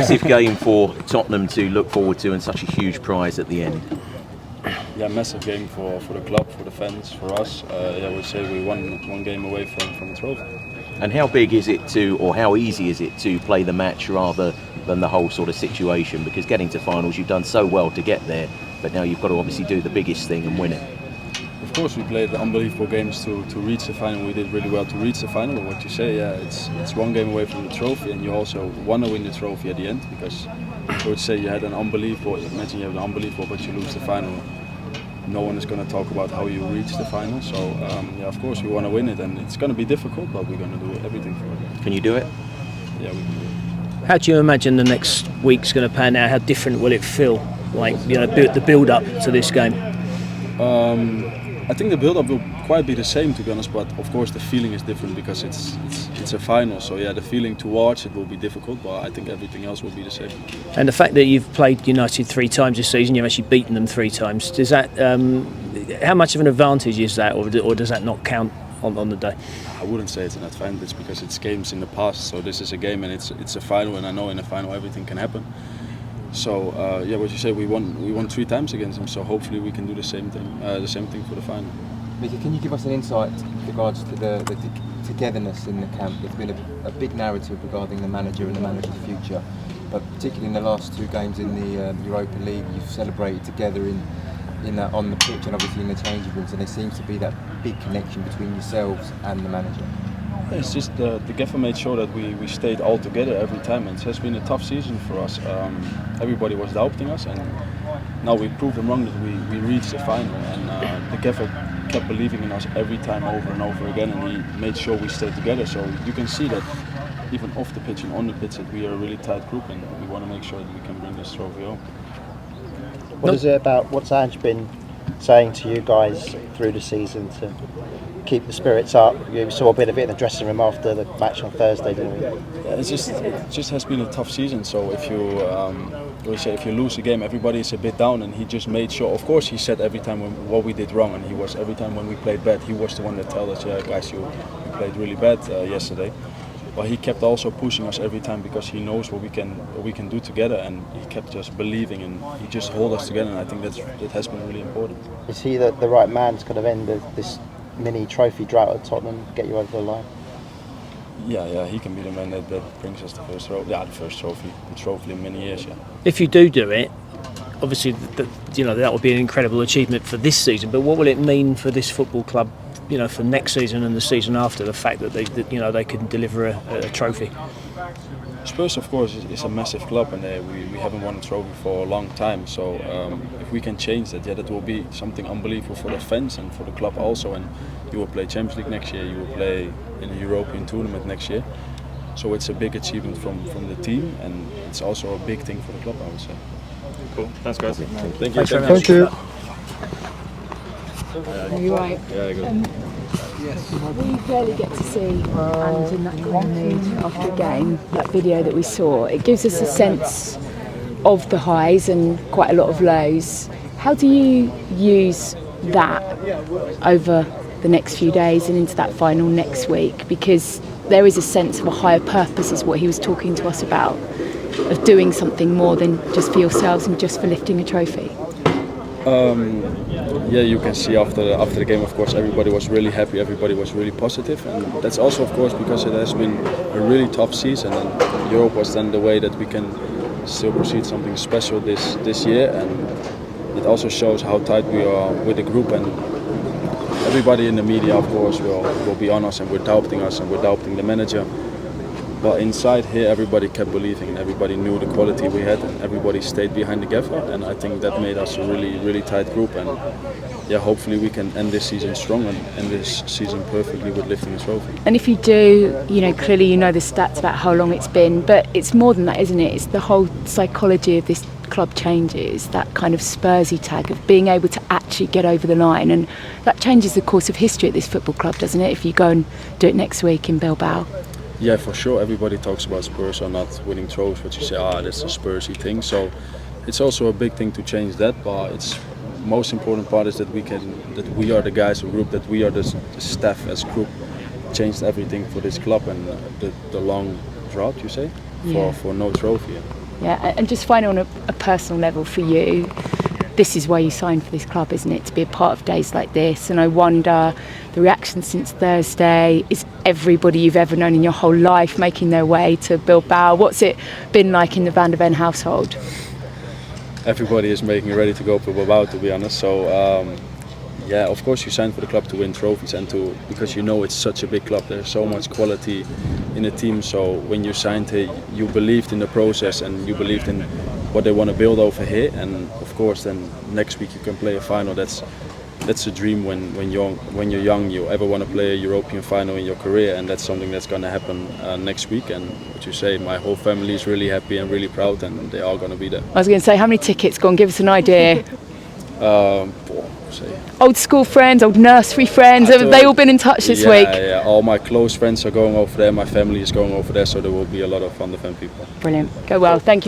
Massive game for Tottenham to look forward to and such a huge prize at the end. Yeah, massive game for the club, for the fans, for us. I would say we won one game away from a trophy. And how big is it to, or how easy is it to play the match rather than the whole sort of situation? Because getting to finals, you've done so well to get there, but now you've got to obviously do the biggest thing and win it. Of course, we played unbelievable games to reach the final. We did really well to reach the final. But what you say, yeah, it's one game away from the trophy, and you also want to win the trophy at the end, because I would say you had an unbelievable. Imagine you have an unbelievable, but you lose the final. No one is going to talk about how you reach the final. So yeah, of course we want to win it, and it's going to be difficult, but we're going to do everything for it. Can you do it? Yeah, we can do it. How do you imagine the next week's going to pan out? How different will it feel? Like, you know, the build up to this game. I think the build-up will quite be the same, to be honest, but of course the feeling is different because it's a final. So yeah, the feeling towards it will be difficult, but I think everything else will be the same. And the fact that you've played United 3 times this season, you've actually beaten them 3 times. Does that, how much of an advantage is that, or does that not count on the day? I wouldn't say it's an advantage because it's games in the past. So this is a game and it's a final, and I know in a final everything can happen. So yeah, what you say, we won 3 times against them. So hopefully we can do the same thing for the final. Micky, can you give us an insight with regards to the togetherness in the camp? There's been a big narrative regarding the manager and the manager's future, but particularly in the last 2 games in the Europa League, you've celebrated together in that on the pitch and obviously in the changing rooms, and there seems to be that big connection between yourselves and the manager. It's just the gaffer made sure that we stayed all together every time, and it has been a tough season for us. Everybody was doubting us, and now we proved them wrong that we reached the final, and the gaffer kept believing in us every time over and over again, and he made sure we stayed together. So you can see that even off the pitch and on the pitch that we are a really tight group, and we want to make sure that we can bring this trophy home. What is it about what's Ange been saying to you guys through the season to keep the spirits up? You saw a bit of it in the dressing room after the match on Thursday, didn't we? Yeah, it just has been a tough season. So if you lose a game, everybody is a bit down, and he just made sure. Of course, he said every time what we did wrong, and he was every time when we played bad, he was the one that told us, yeah, guys, you played really bad yesterday. But he kept also pushing us every time because he knows what we can do together, and he kept just believing, and he just hold us together. And I think that has been really important. Is he the right man to kind of end this mini trophy drought at Tottenham, get you over the line? Yeah, he can be the man that brings us the first trophy. Yeah, the first trophy, the trophy in many years. Yeah. If you do it, obviously, that would be an incredible achievement for this season. But what will it mean for this football club, for next season and the season after? The fact that they can deliver a trophy. Spurs, of course, is a massive club, and we haven't won a trophy for a long time. So if we can change that, that will be something unbelievable for the fans and for the club also. And you will play Champions League next year. You will play in a European tournament next year. So it's a big achievement from the team, and it's also a big thing for the club, I would say. Cool. Thanks, guys. Thank you. Thank you. Are you right? Yeah, good. We rarely get to see Ange in that kind of mood after a game. That video that we saw, it gives us a sense of the highs and quite a lot of lows. How do you use that over the next few days and into that final next week? Because there is a sense of a higher purpose, is what he was talking to us about, of doing something more than just for yourselves and just for lifting a trophy. Yeah, you can see after the game, of course, everybody was really happy, everybody was really positive, and that's also, of course, because it has been a really tough season, and Europe was then the way that we can still proceed something special this year, and it also shows how tight we are with the group, and everybody in the media, of course, will be on us, and we're doubting us, and we're doubting the manager. But inside here, everybody kept believing, and everybody knew the quality we had, and everybody stayed behind the gaffer, and I think that made us a really, really tight group. And yeah, hopefully we can end this season strong and end this season perfectly with lifting a trophy. And if you do, clearly you know the stats about how long it's been, but it's more than that, isn't it? It's the whole psychology of this club changes, that kind of Spursy tag of being able to actually get over the line, and that changes the course of history at this football club, doesn't it, if you go and do it next week in Bilbao? Yeah, for sure. Everybody talks about Spurs are not winning trophies, but you say, that's a Spursy thing. So it's also a big thing to change that. But it's most important part is that we are the guys, the group, that we are the staff as group, changed everything for this club, and the long drought, you say, for no trophy. Yeah, and just finally on a personal level for you, this is why you signed for this club, isn't it? To be a part of days like this. And I wonder, the reaction since Thursday, is everybody you've ever known in your whole life making their way to Bilbao? What's it been like in the Van der Ven household? Everybody is making it ready to go for Bilbao, to be honest. So yeah, of course you sign for the club to win trophies and because you know it's such a big club. There's so much quality in the team. So when you signed here, you believed in the process and you believed in what they want to build over here. And of course, then next week you can play a final. That's a dream when you're young. You ever want to play a European final in your career, and that's something that's going to happen next week. And what you say, my whole family is really happy and really proud, and they're all going to be there. I was going to say, how many tickets? Go on, give us an idea. Say. Old school friends, old nursery friends, have they all been in touch this week? Yeah, all my close friends are going over there, my family is going over there, so there will be a lot of Van der Ven people. Brilliant, go well, thank you.